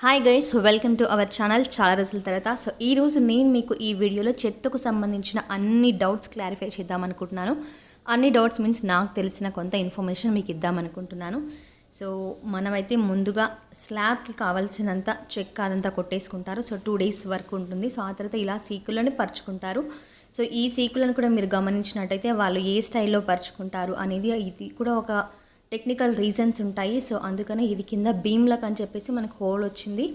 Hi guys, welcome to our channel. చాలా రోజుల తర్వాత ఈరోజు నేను మీకు ఈ వీడియోలో చెత్తకు సంబంధించిన అన్ని డౌట్స్ క్లారిఫై చేద్దామనుకుంటున్నాను. అన్ని డౌట్స్ మీన్స్ నాకు తెలిసిన కొంత ఇన్ఫర్మేషన్ మీకు ఇద్దామనుకుంటున్నాను. సో మనమైతే ముందుగా స్లాబ్కి కావాల్సినంత చెక్క అదంతా కొట్టేసుకుంటారు. సో 2 days వర్క్ ఉంటుంది. సో ఆ తర్వాత ఇలా సీకులను పరుచుకుంటారు. సో ఈ సీకులను కూడా మీరు గమనించినట్టయితే వాళ్ళు ఏ స్టైల్లో పరుచుకుంటారు అనేది ఇది కూడా ఒక టెక్నికల్ రీజన్స్ ఉంటాయి. సో అందుకనే ఇది కింద బీమ్లకు అని చెప్పేసి మనకు హోల్ వచ్చింది.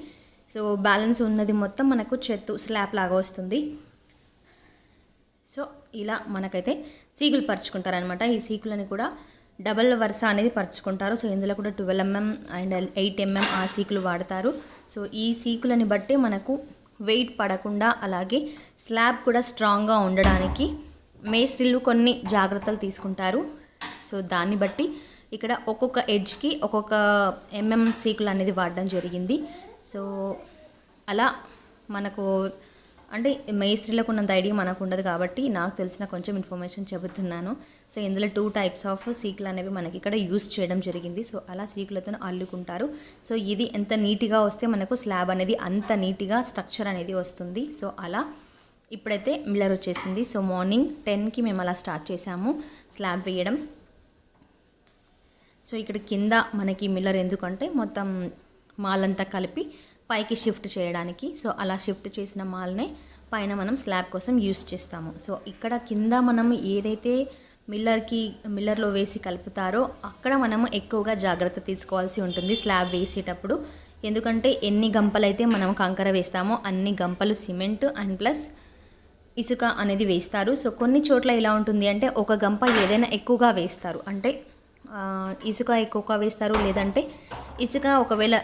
సో బ్యాలెన్స్ ఉన్నది మొత్తం మనకు చెత్త స్లాబ్ లాగా వస్తుంది. సో ఇలా మనకైతే సీకులు పరుచుకుంటారనమాట. ఈ సీకులని కూడా డబల్ వరుస అనేది పరుచుకుంటారు. సో ఇందులో కూడా 12 mm అండ్ 8 mm ఆ సీకులు వాడతారు. సో ఈ సీకులని బట్టి మనకు వెయిట్ పడకుండా అలాగే స్లాబ్ కూడా స్ట్రాంగ్గా ఉండడానికి మేస్త్రీలు కొన్ని జాగ్రత్తలు తీసుకుంటారు. సో దాన్ని బట్టి ఇక్కడ ఒక్కొక్క ఎడ్జ్కి ఒక్కొక్క సీకులు అనేది వాడడం జరిగింది. సో అలా మనకు అంటే మేస్త్రీలకు ఉన్నంత ఐడియా మనకు ఉండదు కాబట్టి నాకు తెలిసిన కొంచెం ఇన్ఫర్మేషన్ చెబుతున్నాను. సో ఇందులో 2 types ఆఫ్ సీకులు అనేవి మనకి ఇక్కడ యూజ్ చేయడం జరిగింది. సో అలా సీకులతో అల్లుకుంటారు. సో ఇది ఎంత నీట్గా వస్తే మనకు స్లాబ్ అనేది అంత నీట్గా స్ట్రక్చర్ అనేది వస్తుంది. సో అలా ఇప్పుడైతే మిల్లర్ వచ్చేసింది. సో మార్నింగ్ 10కి మేము అలా స్టార్ట్ చేసాము స్లాబ్ వేయడం. సో ఇక్కడ కింద మనకి మిల్లర్ ఎందుకంటే మొత్తం మాల్ అంతా కలిపి పైకి షిఫ్ట్ చేయడానికి. సో అలా షిఫ్ట్ చేసిన మాల్నే పైన మనం స్లాబ్ కోసం యూస్ చేస్తాము. సో ఇక్కడ కింద మనం ఏదైతే మిల్లర్లో వేసి కలుపుతారో అక్కడ మనము ఎక్కువగా జాగ్రత్త తీసుకోవాల్సి ఉంటుంది స్లాబ్ వేసేటప్పుడు. ఎందుకంటే ఎన్ని గంపలైతే మనం కంకర వేస్తామో అన్ని గంపలు సిమెంట్ అండ్ ప్లస్ ఇసుక అనేది వేస్తారు. సో కొన్ని చోట్ల ఎలా ఉంటుంది అంటే ఒక గంప ఏదైనా ఎక్కువగా వేస్తారు, అంటే ఇసుక ఎక్కువగా వేస్తారు. లేదంటే ఇసుక ఒకవేళ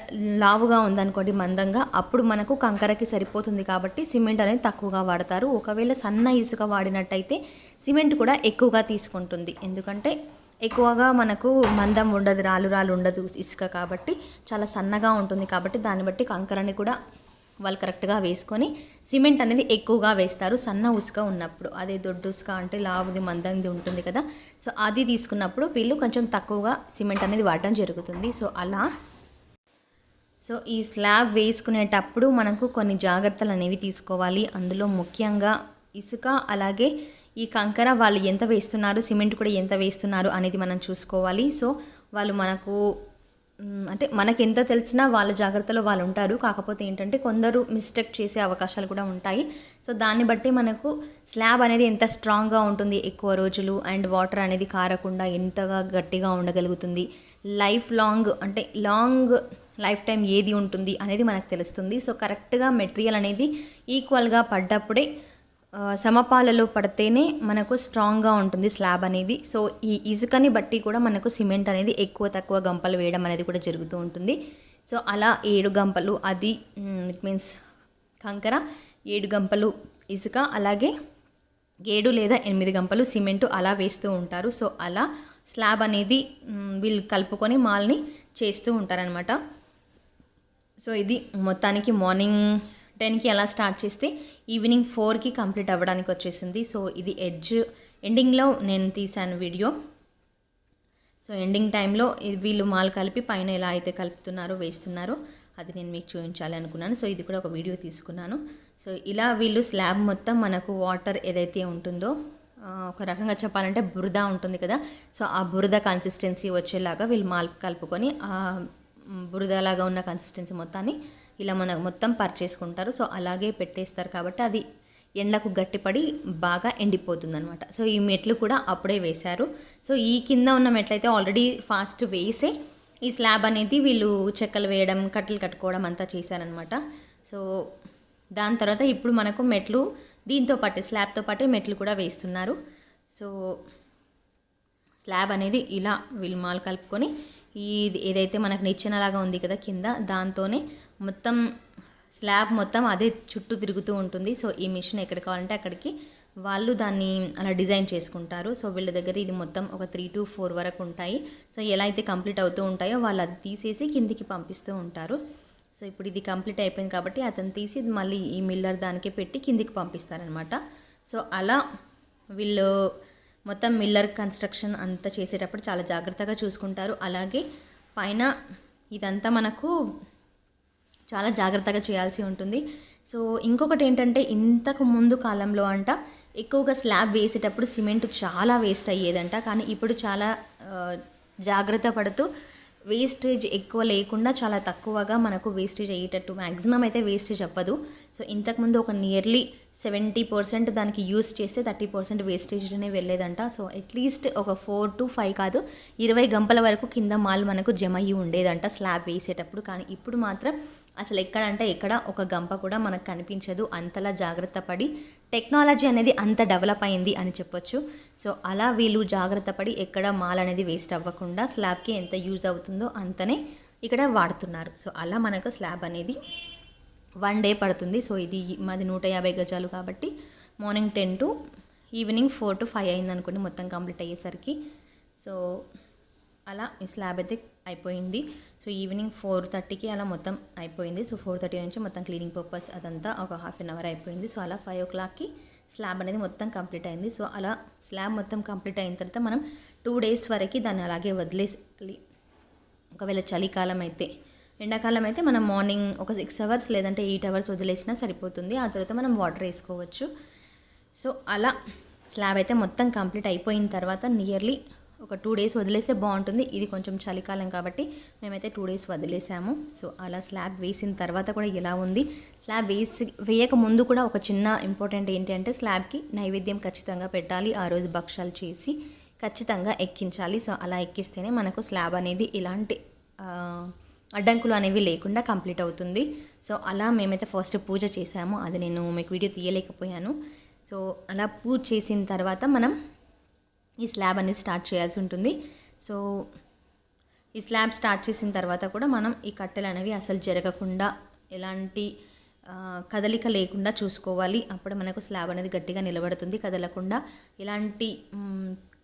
లావుగా ఉందనుకోండి మందంగా, అప్పుడు మనకు కంకరకి సరిపోతుంది కాబట్టి సిమెంట్ అనేది తక్కువగా వాడతారు. ఒకవేళ సన్న ఇసుక వాడినట్టయితే సిమెంట్ కూడా ఎక్కువగా తీసుకుంటుంది. ఎందుకంటే ఎక్కువగా మనకు మందం ఉండదు, రాళ్ళు ఉండదు ఇసుక కాబట్టి చాలా సన్నగా ఉంటుంది. కాబట్టి దాన్ని బట్టి కంకరని కూడా వాళ్ళు కరెక్ట్గా వేసుకొని సిమెంట్ అనేది ఎక్కువగా వేస్తారు సన్న ఉసుక ఉన్నప్పుడు. అదే దొడ్డు ఉసుక అంటే లావుది మందంది ఉంటుంది కదా, సో అది తీసుకున్నప్పుడు వీళ్ళు కొంచెం తక్కువగా సిమెంట్ అనేది వాడటం జరుగుతుంది. సో అలా ఈ స్లాబ్ వేసుకునేటప్పుడు మనకు కొన్ని జాగ్రత్తలు అనేవి తీసుకోవాలి. అందులో ముఖ్యంగా ఇసుక అలాగే ఈ కంకర వాళ్ళు ఎంత వేస్తున్నారు, సిమెంట్ కూడా ఎంత వేస్తున్నారు అనేది మనం చూసుకోవాలి. సో వాళ్ళు మనకు అంటే మనకి ఎంత తెలిసినా వాళ్ళ జాగ్రత్తలో వాళ్ళు ఉంటారు. కాకపోతే ఏంటంటే కొందరు మిస్టేక్ చేసే అవకాశాలు కూడా ఉంటాయి. సో దాన్ని బట్టి మనకు స్లాబ్ అనేది ఎంత స్ట్రాంగ్గా ఉంటుంది ఎక్కువ రోజులు, అండ్ వాటర్ అనేది కారకుండా ఎంతగా గట్టిగా ఉండగలుగుతుంది, లాంగ్ లైఫ్ టైం ఏది ఉంటుంది అనేది మనకు తెలుస్తుంది. సో కరెక్ట్గా మెటీరియల్ అనేది ఈక్వల్గా పడ్డప్పుడే సమపాలలో పడితేనే మనకు స్ట్రాంగ్గా ఉంటుంది స్లాబ్ అనేది. సో ఈ ఇసుకని బట్టి కూడా మనకు సిమెంట్ అనేది ఎక్కువ తక్కువ గంపలు వేయడం అనేది కూడా జరుగుతూ ఉంటుంది. సో అలా 7 గంపలు అది ఇట్ మీన్స్ కంకర, 7 గంపలు ఇసుక, అలాగే 7 లేదా 8 గంపలు సిమెంటు అలా వేస్తూ ఉంటారు. సో అలా స్లాబ్ అనేది వీళ్ళు కలుపుకొని మాల్ని చేస్తూ ఉంటారనమాట. సో ఇది మొత్తానికి మార్నింగ్ 10కి అలా స్టార్ట్ చేస్తే ఈవినింగ్ 4కి కంప్లీట్ అవ్వడానికి వచ్చేసింది. సో ఇది ఎండింగ్లో నేను తీశాను వీడియో. సో ఎండింగ్ టైంలో వీళ్ళు మాల్ కలిపి పైన ఎలా అయితే కలుపుతున్నారో వేస్తున్నారో అది నేను మీకు చూపించాలి అనుకున్నాను. సో ఇది కూడా ఒక వీడియో తీసుకున్నాను. సో ఇలా వీళ్ళు స్లాబ్ మొత్తం మనకు వాటర్ ఏదైతే ఉంటుందో ఒక రకంగా చెప్పాలంటే బురద ఉంటుంది కదా, సో ఆ బురద కన్సిస్టెన్సీ వచ్చేలాగా వీళ్ళు మాల్ కలుపుకొని ఆ బురదలాగా ఉన్న కన్సిస్టెన్సీ మొత్తాన్ని ఇలా మనకు మొత్తం పర్చేసుకుంటారు. సో అలాగే పెట్టేస్తారు కాబట్టి అది ఎండకు గట్టిపడి బాగా ఎండిపోతుంది అనమాట. సో ఈ మెట్లు కూడా అప్పుడే వేశారు. సో ఈ కింద ఉన్న మెట్లయితే ఆల్రెడీ ఫాస్ట్ వేసే ఈ స్లాబ్ అనేది వీళ్ళు చెక్కలు వేయడం, కట్టలు కట్టుకోవడం అంతా చేశారనమాట. సో దాని తర్వాత ఇప్పుడు మనకు మెట్లు దీంతో పాటే స్లాబ్తో పాటే మెట్లు కూడా వేస్తున్నారు. సో స్లాబ్ అనేది ఇలా వీళ్ళు మాల్ కలుపుకొని ఇది ఏదైతే మనకు నిచ్చెనలాగా ఉంది కదా కింద, దాంతోనే మొత్తం స్లాబ్ మొత్తం అదే చుట్టూ తిరుగుతూ ఉంటుంది. సో ఈ మిషన్ ఎక్కడ కావాలంటే అక్కడికి వాళ్ళు దాన్ని అలా డిజైన్ చేసుకుంటారు. సో వీళ్ళ దగ్గర ఇది మొత్తం ఒక 3 to 4 వరకు ఉంటాయి. సో ఎలా అయితే కంప్లీట్ అవుతూ ఉంటాయో వాళ్ళు అది తీసేసి కిందికి పంపిస్తూ ఉంటారు. సో ఇప్పుడు ఇది కంప్లీట్ అయిపోయింది కాబట్టి అతను తీసి మళ్ళీ ఈ మిల్లర్ దానికే పెట్టి కిందికి పంపిస్తారనమాట. సో అలా వీళ్ళు మొత్తం మిల్లర్ కన్స్ట్రక్షన్ అంతా చేసేటప్పుడు చాలా జాగ్రత్తగా చూసుకుంటారు. అలాగే పైన ఇదంతా మనకు చాలా జాగ్రత్తగా చేయాల్సి ఉంటుంది. సో ఇంకొకటి ఏంటంటే, ఇంతకు ముందు కాలంలో ఎక్కువగా స్లాబ్ వేసేటప్పుడు సిమెంట్ చాలా వేస్ట్ అయ్యేదంట. కానీ ఇప్పుడు చాలా జాగ్రత్త పడుతూ వేస్టేజ్ ఎక్కువ లేకుండా చాలా తక్కువగా మనకు వేస్టేజ్ అయ్యేటట్టు, మ్యాక్సిమం అయితే వేస్టేజ్ అవ్వదు. సో ఇంతకుముందు ఒక నియర్లీ 70% దానికి యూస్ చేస్తే 30% వేస్టేజ్లోనే వెళ్ళేదంట. సో అట్లీస్ట్ ఒక 4 to 5 కాదు, 20 గంపల వరకు కింద మాల్ మనకు జమ అయ్యి ఉండేదంట స్లాబ్ వేసేటప్పుడు. కానీ ఇప్పుడు మాత్రం అసలు ఎక్కడ ఒక గంప కూడా మనకు కనిపించదు. అంతలా జాగ్రత్త పడి టెక్నాలజీ అనేది అంత డెవలప్ అయింది అని చెప్పొచ్చు. సో అలా వీళ్ళు జాగ్రత్త పడి ఎక్కడ మాల్ అనేది వేస్ట్ అవ్వకుండా స్లాబ్కి ఎంత యూజ్ అవుతుందో అంతనే ఇక్కడ వాడుతున్నారు. సో అలా మనకు స్లాబ్ అనేది 1 డే పడుతుంది. సో ఇది మాది 150 గజాలు కాబట్టి మార్నింగ్ 10 to ఈవినింగ్ 4 to 5 అయింది అనుకోండి మొత్తం కంప్లీట్ అయ్యేసరికి. సో అలా ఈ స్లాబ్ అయితే అయిపోయింది. సో ఈవినింగ్ 4:30కి అలా మొత్తం అయిపోయింది. సో 4:30 నుంచి మొత్తం క్లీనింగ్ పర్పస్ అదంతా ఒక హాఫ్ అన్ అవర్ అయిపోయింది. సో అలా 5 o'clockకి స్లాబ్ అనేది మొత్తం కంప్లీట్ అయింది. సో అలా స్లాబ్ మొత్తం కంప్లీట్ అయిన తర్వాత మనం 2 days వరకు దాన్ని అలాగే వదిలేసి, ఒకవేళ చలికాలం అయితే, ఎండాకాలం అయితే మనం మార్నింగ్ ఒక 6 hours లేదంటే 8 hours వదిలేసినా సరిపోతుంది. ఆ తర్వాత మనం వాటర్ వేసుకోవచ్చు. సో అలా స్లాబ్ అయితే మొత్తం కంప్లీట్ అయిపోయిన తర్వాత నియర్లీ ఒక 2 days వదిలేస్తే బాగుంటుంది. ఇది కొంచెం చలికాలం కాబట్టి మేమైతే 2 days వదిలేసాము. సో అలా స్లాబ్ వేసిన తర్వాత కూడా ఎలా ఉంది, స్లాబ్ వేయక ముందు కూడా ఒక చిన్న ఇంపార్టెంట్ ఏంటి అంటే, స్లాబ్కి నైవేద్యం ఖచ్చితంగా పెట్టాలి. ఆ రోజు భక్షాలు చేసి ఖచ్చితంగా ఎక్కించాలి. సో అలా ఎక్కిస్తేనే మనకు స్లాబ్ అనేది ఇలాంటి అడ్డంకులు అనేవి లేకుండా కంప్లీట్ అవుతుంది. సో అలా మేమైతే ఫస్ట్ పూజ చేసాము. అది నేను మీకు వీడియో తీయలేకపోయాను. సో అలా పూజ చేసిన తర్వాత మనం ఈ స్లాబ్ అనేది స్టార్ట్ చేయాల్సి ఉంటుంది. సో ఈ స్లాబ్ స్టార్ట్ చేసిన తర్వాత కూడా మనం ఈ కట్టెలు అనేవి అసలు జరగకుండా, ఎలాంటి కదలిక లేకుండా చూసుకోవాలి. అప్పుడు మనకు స్లాబ్ అనేది గట్టిగా నిలబడుతుంది. కదలకుండా ఎలాంటి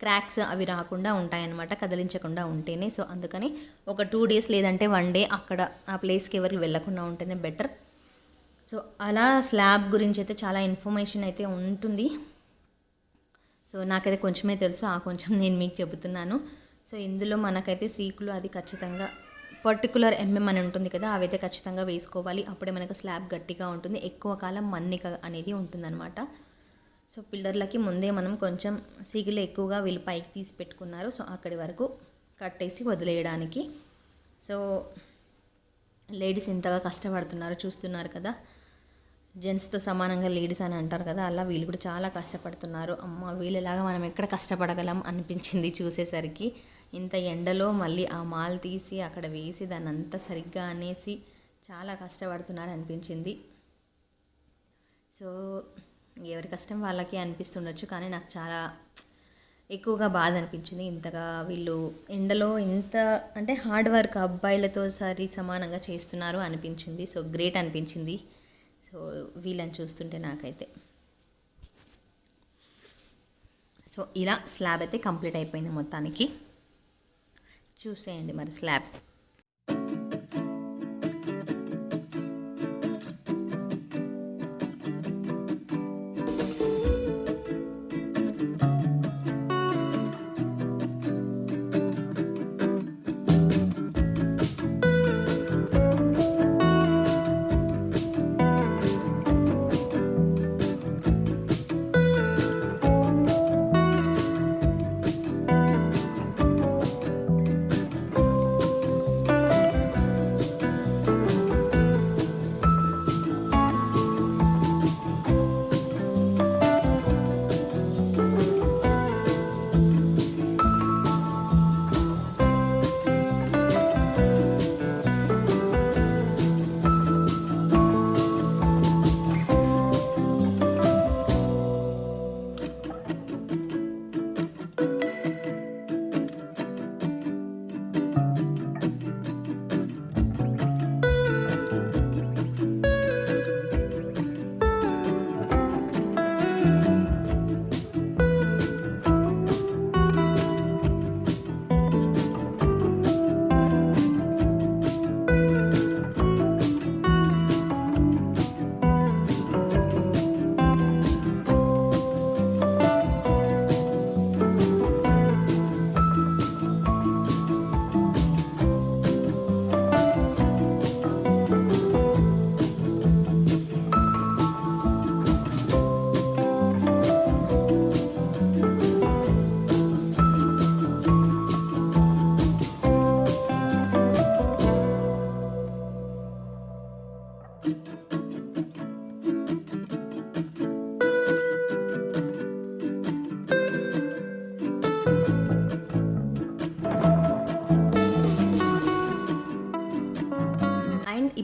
క్రాక్స్ అవి రాకుండా ఉంటాయన్నమాట, కదిలించకుండా ఉంటేనే. సో అందుకని ఒక 2 days లేదంటే 1 day అక్కడ ఆ ప్లేస్కి ఎవరికి వెళ్ళకుండా ఉంటేనే బెటర్. సో అలా స్లాబ్ గురించి అయితే చాలా ఇన్ఫర్మేషన్ అయితే ఉంటుంది. సో నాకైతే కొంచెమే తెలుసు, ఆ కొంచెం నేను మీకు చెబుతున్నాను. సో ఇందులో మనకైతే సీకులు అది ఖచ్చితంగా పర్టికులర్ అని ఉంటుంది కదా, అవైతే ఖచ్చితంగా వేసుకోవాలి. అప్పుడే మనకు స్లాబ్ గట్టిగా ఉంటుంది, ఎక్కువ కాలం మన్నిక అనేది ఉంటుందన్నమాట. సో పిల్లర్లకి ముందే మనం కొంచెం సీకులు ఎక్కువగా వీళ్ళు పైకి తీసి పెట్టుకున్నారు. సో అక్కడి వరకు కట్టేసి వదిలేయడానికి. సో లేడీస్ ఇంతగా కష్టపడుతున్నారు చూస్తున్నారు కదా, జెంట్స్తో సమానంగా లేడీస్ అని అంటారు కదా, అలా వీళ్ళు కూడా చాలా కష్టపడుతున్నారు. అమ్మ వీళ్ళలాగా మనం ఎక్కడ కష్టపడగలం అనిపించింది చూసేసరికి. ఇంత ఎండలో మళ్ళీ ఆ మాల్ తీసి అక్కడ వేసి దాన్ని అంతా సరిగ్గా అనేసి చాలా కష్టపడుతున్నారు అనిపించింది. సో ఎవరి కష్టం వాళ్ళకి అనిపిస్తుండొచ్చు, కానీ నాకు చాలా ఎక్కువగా బాధ అనిపించింది. ఇంతగా వీళ్ళు ఎండలో ఇంత అంటే హార్డ్ వర్క్ అబ్బాయిలతో సమానంగా చేస్తున్నారు అనిపించింది. సో గ్రేట్ అనిపించింది. సో వీళ్ళని చూస్తుంటే నాకైతే. సో ఇలా స్లాబ్ అయితే కంప్లీట్ అయిపోయింది మొత్తానికి. చూసేయండి మరి స్లాబ్.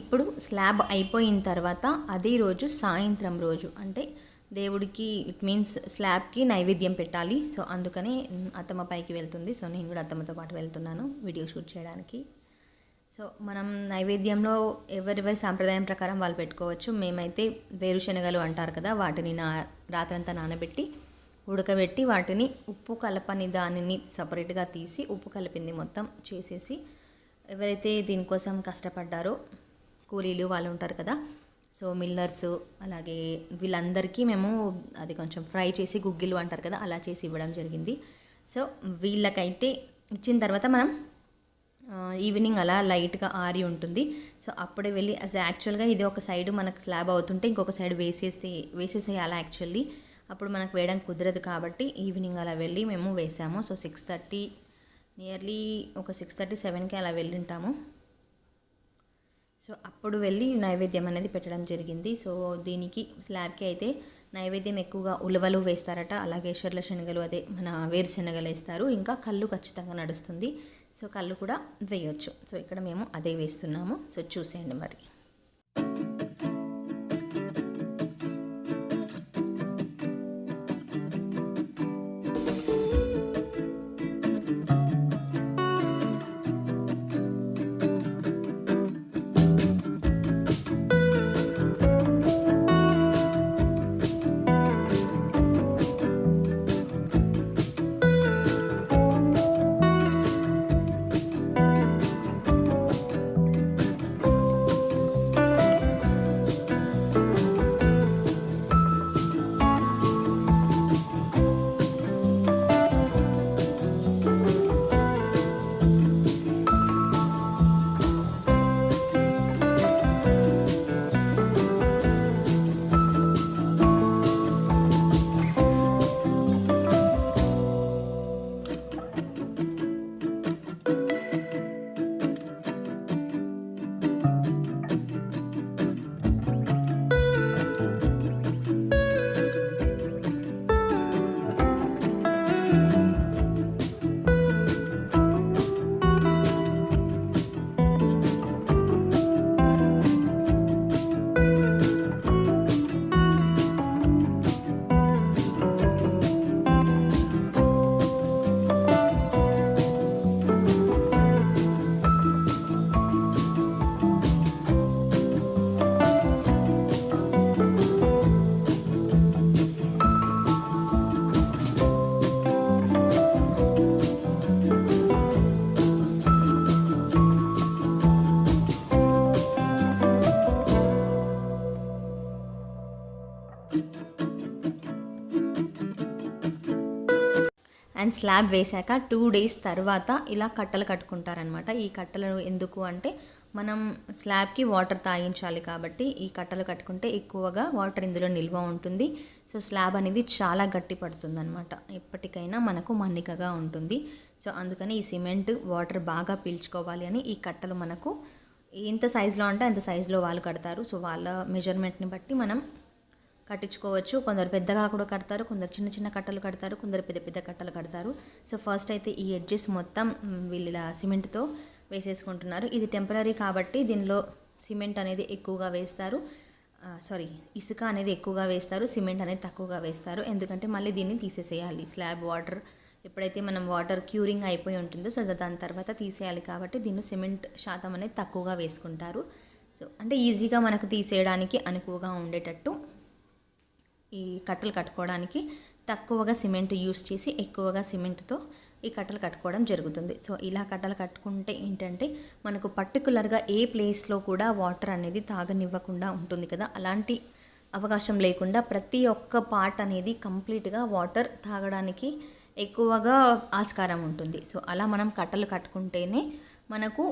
ఇప్పుడు స్లాబ్ అయిపోయిన తర్వాత అదే రోజు సాయంత్రం రోజు అంటే దేవుడికి ఇట్ మీన్స్ స్లాబ్కి నైవేద్యం పెట్టాలి. సో అందుకని అత్తమ్మ పైకి వెళ్తుంది. సో నేను కూడా అత్తమ్మతో పాటు వెళ్తున్నాను వీడియో షూట్ చేయడానికి. సో మనం నైవేద్యంలో ఎవరెవరి సాంప్రదాయం ప్రకారం వాళ్ళు పెట్టుకోవచ్చు. మేమైతే వేరుశనగలు అంటారు కదా, వాటిని రాత్రంతా నానబెట్టి ఉడకబెట్టి వాటిని ఉప్పు కలపని దానిని సపరేట్గా తీసి ఉప్పు కలిపింది మొత్తం చేసేసి, ఎవరైతే దీనికోసం కష్టపడ్డారో కూలీలు వాళ్ళు ఉంటారు కదా, సో మిల్లర్స్ అలాగే వీళ్ళందరికీ మేము అది కొంచెం ఫ్రై చేసి గుగ్గిలు అంటారు కదా అలా చేసి ఇవ్వడం జరిగింది. సో వీళ్ళకైతే ఇచ్చిన తర్వాత మనం ఈవినింగ్ అలా లైట్గా ఆరి ఉంటుంది. సో అప్పుడే వెళ్ళి యాక్చువల్గా ఇది ఒక సైడ్ మనకు స్లాబ్ అవుతుంటే ఇంకొక సైడ్ వేసేసేయాలి యాక్చువల్లీ. అప్పుడు మనకు వేయడం కుదరదు కాబట్టి ఈవినింగ్ అలా వెళ్ళి మేము వేసాము. సో 6:30 నియర్లీ ఒక 6:37కి అలా వెళ్ళింటాము. సో అప్పుడు వెళ్ళి నైవేద్యం అనేది పెట్టడం జరిగింది. సో దీనికి స్లాబ్కి అయితే నైవేద్యం ఎక్కువగా ఉలవలు వేస్తారట, అలాగే షెర్ల శనగలు అదే మన వేరుశనగలు వేస్తారు, ఇంకా కళ్ళు ఖచ్చితంగా నడుస్తుంది. సో కళ్ళు కూడా వేయొచ్చు. సో ఇక్కడ మేము అదే వేస్తున్నాము. సో చూసేయండి మరి. అండ్ స్లాబ్ వేశాక 2 days తర్వాత ఇలా కట్టలు కట్టుకుంటారనమాట. ఈ కట్టలు ఎందుకు అంటే మనం స్లాబ్కి వాటర్ తాగించాలి కాబట్టి ఈ కట్టలు కట్టుకుంటే ఎక్కువగా వాటర్ ఇందులో నిల్వ ఉంటుంది. సో స్లాబ్ అనేది చాలా గట్టి పడుతుంది అనమాట, ఎప్పటికైనా మనకు మన్నికగా ఉంటుంది. సో అందుకని ఈ సిమెంట్ వాటర్ బాగా పీల్చుకోవాలి అని ఈ కట్టలు మనకు ఎంత సైజులో అంటే అంత సైజులో వాళ్ళు కడతారు. సో వాళ్ళ మెజర్మెంట్ని బట్టి మనం కట్టించుకోవచ్చు. కొందరు పెద్దగా కూడా కడతారు, కొందరు చిన్న చిన్న కట్టలు కడతారు, కొందరు పెద్ద పెద్ద కట్టలు కడతారు. సో ఫస్ట్ అయితే ఈ ఎడ్జెస్ మొత్తం వీళ్ళు ఇలా సిమెంట్తో వేసేసుకుంటున్నారు. ఇది టెంపరీ కాబట్టి దీనిలో సిమెంట్ అనేది ఎక్కువగా వేస్తారు, ఇసుక అనేది ఎక్కువగా వేస్తారు, సిమెంట్ అనేది తక్కువగా వేస్తారు. ఎందుకంటే మళ్ళీ దీన్ని తీసేసేయాలి. స్లాబ్ వాటర్ ఎప్పుడైతే మనం వాటర్ క్యూరింగ్ అయిపోయి ఉంటుందో సో దాని తర్వాత తీసేయాలి కాబట్టి దీన్ని సిమెంట్ శాతం అనేది తక్కువగా వేసుకుంటారు. సో అంటే ఈజీగా మనకు తీసేయడానికి అనుకువగా ఉండేటట్టు ఈ కట్టలు కట్టుకోవడానికి తక్కువగా సిమెంట్ యూస్ చేసి ఎక్కువగా సిమెంట్తో ఈ కట్టలు కట్టుకోవడం జరుగుతుంది. సో ఇలా కట్టలు కట్టుకుంటే ఏంటంటే మనకు పర్టికులర్గా ఏ ప్లేస్లో కూడా వాటర్ అనేది తాగనివ్వకుండా ఉంటుంది కదా, అలాంటి అవకాశం లేకుండా ప్రతి ఒక్క పార్ట్ అనేది కంప్లీట్గా వాటర్ తాగడానికి ఎక్కువగా ఆస్కారం ఉంటుంది. సో అలా మనం కట్టలు కట్టుకుంటేనే మనకు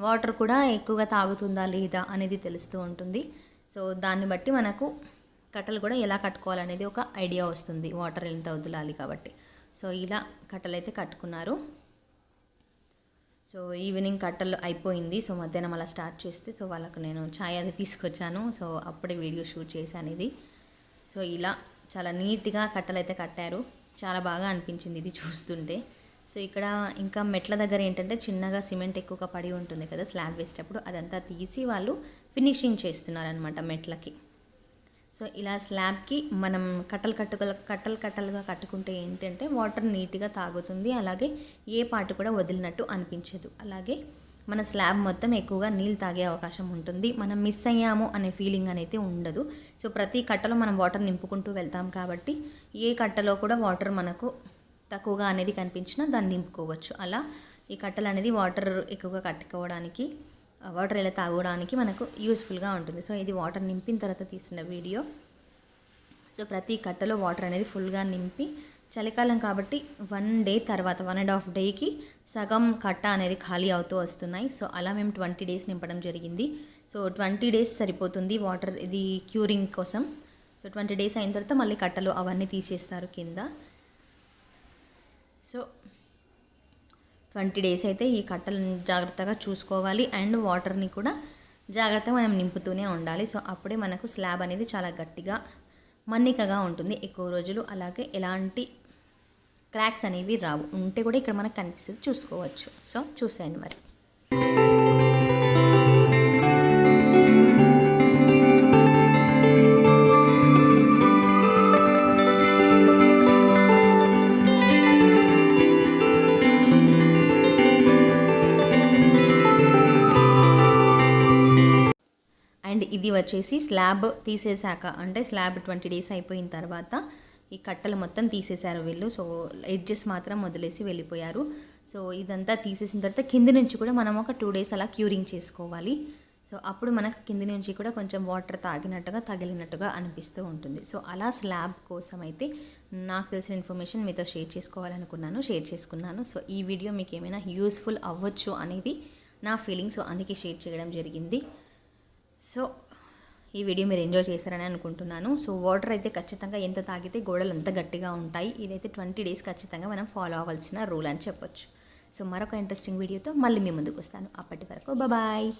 వాటర్ కూడా ఎక్కువగా తాగుతుందా లేదా అనేది తెలుస్తూ ఉంటుంది. సో దాన్ని బట్టి మనకు కట్టలు కూడా ఎలా కట్టుకోవాలనేది ఒక ఐడియా వస్తుంది, వాటర్ ఎంత వదలాలి కాబట్టి. సో ఇలా కట్టలు అయితే కట్టుకున్నారు. సో ఈవినింగ్ కట్టలు అయిపోయింది. సో మధ్యాహ్నం అలా స్టార్ట్ చేస్తే సో వాళ్ళకు నేను ఛాయ్ అది తీసుకొచ్చాను. సో అప్పుడే వీడియో షూట్ చేశాను ఇది. సో ఇలా చాలా నీట్గా కట్టలు అయితే కట్టారు, చాలా బాగా అనిపించింది ఇది చూస్తుంటే. సో ఇక్కడ ఇంకా మెట్ల దగ్గర ఏంటంటే చిన్నగా సిమెంట్ ఎక్కువగా పడి ఉంటుంది కదా స్లాబ్ వేసేటప్పుడు, అదంతా తీసి వాళ్ళు ఫినిషింగ్ చేస్తున్నారనమాట మెట్లకి. సో ఇలా స్లాబ్కి మనం కట్టలుగా కట్టుకుంటే ఏంటంటే వాటర్ నీట్గా తాగుతుంది, అలాగే ఏ పార్ట్ కూడా వదిలినట్టు అనిపించదు. అలాగే మన స్లాబ్ మొత్తం ఎక్కువగా నీళ్ళు తాగే అవకాశం ఉంటుంది, మనం మిస్ అయ్యాము అనే ఫీలింగ్ అనేది ఉండదు. సో ప్రతి కట్టలో మనం వాటర్ నింపుకుంటూ వెళ్తాం కాబట్టి ఏ కట్టలో కూడా వాటర్ మనకు తక్కువగా అనేది కనిపించినా దాన్ని నింపుకోవచ్చు. అలా ఈ కట్టలు అనేది వాటర్ ఎక్కువగా కట్టుకోవడానికి, వాటర్ ఇలా తాగడానికి మనకు యూస్ఫుల్గా ఉంటుంది. సో ఇది వాటర్ నింపిన తర్వాత తీసిన వీడియో. సో ప్రతి కట్టలో వాటర్ అనేది ఫుల్గా నింపి, చలికాలం కాబట్టి 1 డే తర్వాత 1.5 డేకి సగం కట్ట అనేది ఖాళీ అవుతూ వస్తున్నాయి. సో అలా మేము 20 డేస్ నింపడం జరిగింది. సో 20 డేస్ సరిపోతుంది వాటర్ ఇది క్యూరింగ్ కోసం. సో 20 డేస్ అయిన తర్వాత మళ్ళీ కట్టలు అవన్నీ తీసేస్తారు కింద. సో 20 డేస్ అయితే ఈ కట్టలను జాగ్రత్తగా చూసుకోవాలి అండ్ వాటర్ని కూడా జాగ్రత్తగా మనం నింపుతూనే ఉండాలి. సో అప్పుడే మనకు స్లాబ్ అనేది చాలా గట్టిగా మన్నికగా ఉంటుంది ఎక్కువ రోజులు. అలాగే ఎలాంటి క్రాక్స్ అనేవి రావు, ఉంటే కూడా ఇక్కడ మనకు కనిపిస్తుంది, చూసుకోవచ్చు. సో చూసేయండి మరి. అండ్ ఇది వచ్చేసి స్లాబ్ తీసేశాక, అంటే స్లాబ్ 20 డేస్ అయిపోయిన తర్వాత ఈ కట్టలు మొత్తం తీసేశారు వీళ్ళు. సో ఎడ్జెస్ మాత్రం వదిలేసి వెళ్ళిపోయారు. సో ఇదంతా తీసేసిన తర్వాత కింది నుంచి కూడా మనం ఒక 2 డేస్ అలా క్యూరింగ్ చేసుకోవాలి. సో అప్పుడు మనకు కింది నుంచి కూడా కొంచెం వాటర్ తాగినట్టుగా తగిలినట్టుగా అనిపిస్తూ ఉంటుంది. సో అలా స్లాబ్ కోసం అయితే నాకు తెలిసిన ఇన్ఫర్మేషన్ మీతో షేర్ చేసుకున్నాను. సో ఈ వీడియో మీకు ఏమైనా యూస్ఫుల్ అవ్వచ్చు అనేది నా ఫీలింగ్. సో అందుకే షేర్ చేయడం జరిగింది. సో ఈ వీడియో మీరు ఎంజాయ్ చేశారని అనుకుంటున్నాను. సో వాటర్ అయితే ఖచ్చితంగా ఎంత తాగితే గోడలు అంత గట్టిగా ఉంటాయి. ఇదైతే 20 డేస్ ఖచ్చితంగా మనం ఫాలో అవ్వాల్సిన రూల్ అని చెప్పొచ్చు. సో మరొక ఇంట్రెస్టింగ్ వీడియోతో మళ్ళీ మీ ముందుకు వస్తాను. అప్పటి వరకు బాయ్.